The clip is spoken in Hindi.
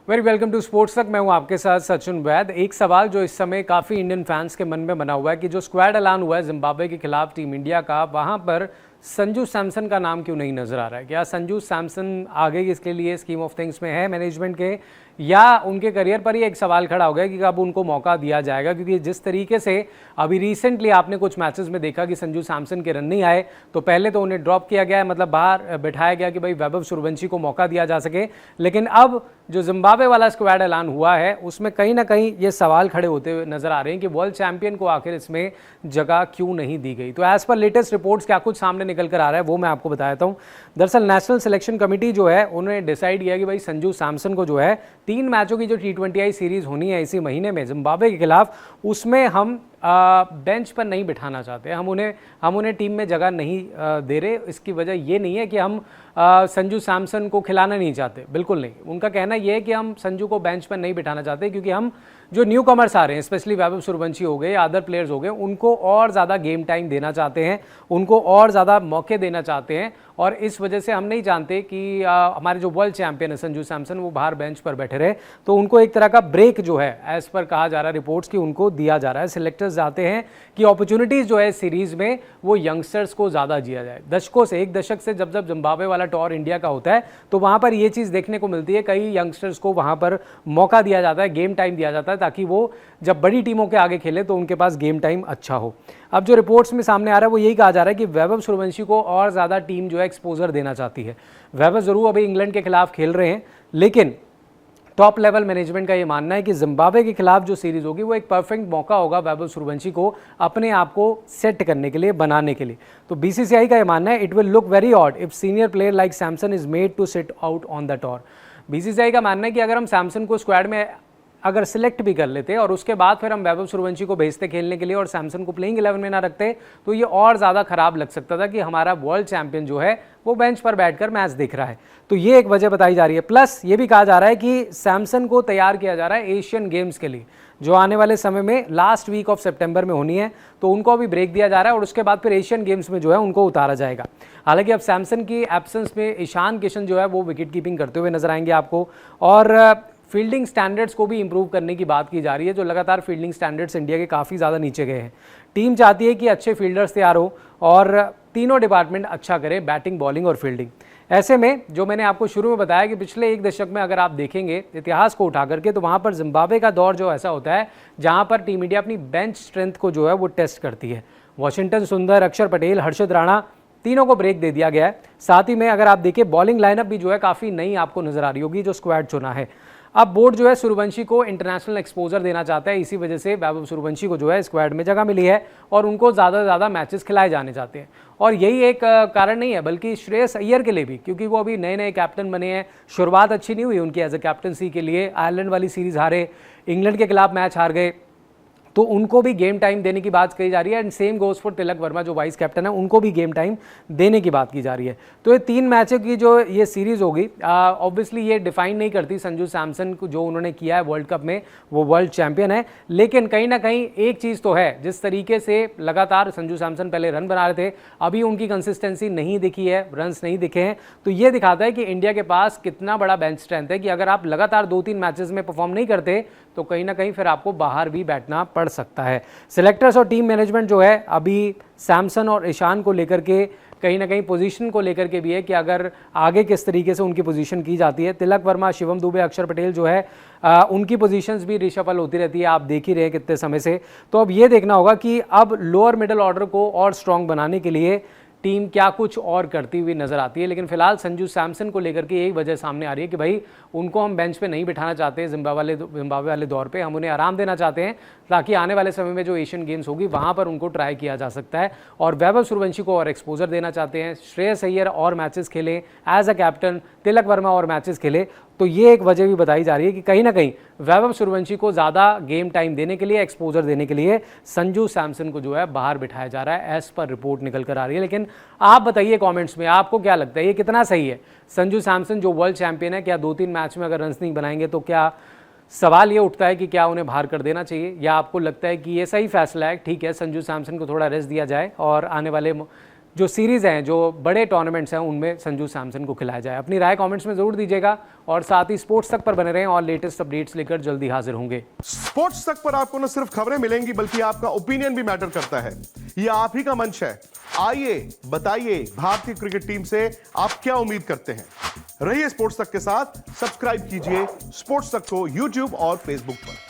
वेरी वेलकम टू स्पोर्ट्स तक। मैं हूं आपके साथ सचिन वैद। एक सवाल जो इस समय काफ़ी इंडियन फैंस के मन में बना हुआ है कि जो स्क्वाड ऐलान हुआ है जिम्बाब्वे के खिलाफ टीम इंडिया का, वहां पर संजू सैमसन का नाम क्यों नहीं नजर आ रहा है? क्या संजू सैमसन आगे इसके लिए स्कीम ऑफ थिंग्स में है मैनेजमेंट के, या उनके करियर पर ही एक सवाल खड़ा हो गया कि कब उनको मौका दिया जाएगा? क्योंकि जिस तरीके से अभी रिसेंटली आपने कुछ मैचेस में देखा कि संजू सैमसन के रन नहीं आए, तो पहले तो उन्हें ड्रॉप किया गया है, मतलब बाहर बिठाया गया कि भाई वैभव सूर्यवंशी को मौका दिया जा सके। लेकिन अब जो जिम्बाब्वे वाला स्क्वाड ऐलान हुआ है उसमें कहीं ना कहीं ये सवाल खड़े होते हुए नजर आ रहे हैं कि वर्ल्ड चैंपियन को आखिर इसमें जगह क्यों नहीं दी गई। तो एज पर लेटेस्ट रिपोर्ट्स क्या कुछ सामने निकल कर आ रहा है वो मैं आपको बता देता हूं। दरअसल नेशनल सिलेक्शन कमेटी जो है उन्होंने डिसाइड किया कि भाई संजू सैमसन को जो है 3 मैचों की जो T20I सीरीज होनी है इसी महीने में जिम्बाब्वे के खिलाफ, उसमें हम बेंच पर नहीं बिठाना चाहते। हम उन्हें टीम में जगह नहीं दे रहे। इसकी वजह ये नहीं है कि हम संजू सैमसन को खिलाना नहीं चाहते, बिल्कुल नहीं। उनका कहना यह है कि हम संजू को बेंच पर नहीं बिठाना चाहते क्योंकि हम जो न्यू कमर्स आ रहे हैं, स्पेशली वैभव सूर्यवंशी हो गए, अदर प्लेयर्स हो गए, उनको और ज़्यादा गेम टाइम देना चाहते हैं, उनको और ज़्यादा मौके देना चाहते हैं। और इस वजह से हम नहीं जानते कि हमारे जो वर्ल्ड चैंपियन है संजू सैमसन, वो बाहर बेंच पर बैठे रहे। तो उनको एक तरह का ब्रेक जो है एज पर कहा जा रहा है रिपोर्ट्स की, उनको दिया जा रहा है। सिलेक्टर्स चाहते हैं कि अपॉर्चुनिटीज़ जो है सीरीज़ में वो यंगस्टर्स को ज़्यादा दिया जाए। दशकों से, एक दशक से जब जिम्बाब्वे वाला टूर इंडिया का होता है तो वहाँ पर ये चीज़ देखने को मिलती है, कई यंगस्टर्स को वहाँ पर मौका दिया जाता है, गेम टाइम दिया जाता है, ताकि वो जब बड़ी टीमों के आगे खेले तो उनके पास गेम टाइम अच्छा हो। अब जो रिपोर्ट्स में सामने आ रहा है वो यही कहा जा रहा है कि वैभव सूर्यवंशी को और ज़्यादा टीम जो है एक्सपोजर देना चाहती है। वैभव ज़रूर अभी इंग्लैंड के खिलाफ खेल रहे हैं, लेकिन टॉप लेवल मैनेजमेंट का ये मानना है कि जिम्बाब्वे के खिलाफ जो सीरीज होगी वो एक परफेक्ट मौका होगा वैभव सूर्यवंशी को अपने आप को सेट करने के लिए, बनाने के लिए। तो BCCI का ये मानना है, it will look very odd if senior player like Samson is made to sit out on the tour. BCCI का मानना है कि अगर हम सैमसन को स्क्वाड में अगर सिलेक्ट भी कर लेते और उसके बाद फिर हम वैभव सूर्यवंशी को भेजते खेलने के लिए और सैमसन को प्लेइंग 11 में ना रखते, तो ये और ज़्यादा खराब लग सकता था कि हमारा वर्ल्ड चैंपियन जो है वो बेंच पर बैठकर मैच देख रहा है। तो ये एक वजह बताई जा रही है। प्लस ये भी कहा जा रहा है कि सैमसन को तैयार किया जा रहा है एशियन गेम्स के लिए, जो आने वाले समय में लास्ट वीक ऑफ सितंबर में होनी है। तो उनको अभी ब्रेक दिया जा रहा है और उसके बाद फिर एशियन गेम्स में जो है उनको उतारा जाएगा। हालांकि अब सैमसन की एब्सेंस में ईशान किशन जो है वो विकेट कीपिंग करते हुए नजर आएंगे आपको, और फील्डिंग स्टैंडर्ड्स को भी इंप्रूव करने की बात की जा रही है। जो लगातार फील्डिंग स्टैंडर्ड्स इंडिया के काफ़ी ज़्यादा नीचे गए हैं। टीम चाहती है कि अच्छे फील्डर्स तैयार हो और तीनों डिपार्टमेंट अच्छा करे, बैटिंग, बॉलिंग और फील्डिंग। ऐसे में जो मैंने आपको शुरू में बताया कि पिछले एक दशक में अगर आप देखेंगे इतिहास को उठा करके, तो वहाँ पर जिम्बाब्वे का दौर जो ऐसा होता है जहाँ पर टीम इंडिया अपनी बेंच स्ट्रेंथ को जो है वो टेस्ट करती है। वॉशिंगटन सुंदर, अक्षर पटेल, हर्षित राणा, तीनों को ब्रेक दे दिया गया है। साथ ही में अगर आप देखिए बॉलिंग लाइनअप भी जो है काफ़ी नई आपको नजर आ रही होगी जो स्क्वाड चुना है। अब बोर्ड जो है सूर्यवंशी को इंटरनेशनल एक्सपोजर देना चाहता है, इसी वजह से वैभव सूर्यवंशी को जो है स्क्वाड में जगह मिली है और उनको ज़्यादा से ज़्यादा मैचेस खिलाए जाने चाहते हैं। और यही एक कारण नहीं है, बल्कि श्रेयस अय्यर के लिए भी, क्योंकि वो अभी नए नए कैप्टन बने हैं। शुरुआत अच्छी नहीं हुई उनकी एज ए कैप्टनसी के लिए। आयरलैंड वाली सीरीज़ हारे, इंग्लैंड के खिलाफ मैच हार गए, तो उनको भी गेम टाइम देने की बात कही जा रही है। And same goes for Tilak Varma जो वाइस कैप्टन है, उनको भी गेम टाइम देने की बात की जा रही है। तो ये 3 मैचों की जो ये सीरीज होगी, ऑब्वियसली ये डिफाइन नहीं करती संजू सैमसन को जो उन्होंने किया है वर्ल्ड कप में, वो वर्ल्ड चैंपियन है। लेकिन कहीं ना कहीं एक चीज़ तो है, जिस तरीके से लगातार संजू सैमसन पहले रन बना रहे थे, अभी उनकी कंसिस्टेंसी नहीं दिखी है, रन्स नहीं दिखे हैं, तो ये दिखाता है कि इंडिया के पास कितना बड़ा बेंच स्ट्रेंथ है कि अगर आप लगातार 2-3 मैचेस में परफॉर्म नहीं करते तो कहीं ना कहीं फिर आपको बाहर भी बैठना पड़ सकता है। सिलेक्टर्स और टीम मैनेजमेंट जो है अभी सैमसन और ईशान को लेकर के कहीं ना कहीं पोजीशन को लेकर के भी है कि अगर आगे किस तरीके से उनकी पोजीशन की जाती है। तिलक वर्मा, शिवम दुबे, अक्षर पटेल जो है उनकी पोजीशंस भी रिशफल होती रहती है, आप देख ही रहे हैं कितने समय से। तो अब ये देखना होगा कि अब लोअर मिडिल ऑर्डर को और स्ट्रॉन्ग बनाने के लिए टीम क्या कुछ और करती हुई नजर आती है। लेकिन फिलहाल संजू सैमसन को लेकर के यही वजह सामने आ रही है कि भाई उनको हम बेंच पे नहीं बिठाना चाहते जिम्बाब्वे वाले दौर पे, हम उन्हें आराम देना चाहते हैं ताकि आने वाले समय में जो एशियन गेम्स होगी वहाँ पर उनको ट्राई किया जा सकता है। और वैभव सूर्यवंशी को और एक्सपोजर देना चाहते हैं, श्रेयस अय्यर और मैचेस खेले as a captain, Tilak Varma और मैचेस खेले। तो ये एक वजह भी बताई जा रही है कि कहीं ना कहीं वैभव सूर्यवंशी को ज़्यादा गेम टाइम देने के लिए, एक्सपोजर देने के लिए संजू सैमसन को जो है बाहर बिठाया जा रहा है, एज पर रिपोर्ट निकल कर आ रही है। लेकिन आप बताइए कमेंट्स में आपको क्या लगता है, ये कितना सही है? संजू सैमसन जो वर्ल्ड चैंपियन है, क्या 2-3 मैच में अगर रन्स नहीं बनाएंगे तो क्या सवाल ये उठता है कि क्या उन्हें बाहर कर देना चाहिए, या आपको लगता है कि ये सही फैसला है, ठीक है संजू सैमसन को थोड़ा रेस्ट दिया जाए और आने वाले जो सीरीज़ हैं, जो बड़े टूर्नामेंट्स हैं, उनमें संजू सैमसन को खिलाया जाए। अपनी राय कमेंट्स में ज़रूर दीजिएगा और साथ ही स्पोर्ट्स तक पर बने रहें और लेटेस्ट अपडेट्स लेकर जल्दी हाजिर होंगे। स्पोर्ट्स तक पर आपको न सिर्फ खबरें मिलेंगी बल्कि आपका ओपिनियन भी मैटर करता है। यह आप ही का मंच है। आइए बताइए भारतीय क्रिकेट टीम से आप क्या उम्मीद करते हैं। रहिए स्पोर्ट्स तक के साथ। सब्सक्राइब कीजिए स्पोर्ट्स तक को यूट्यूब और फेसबुक पर।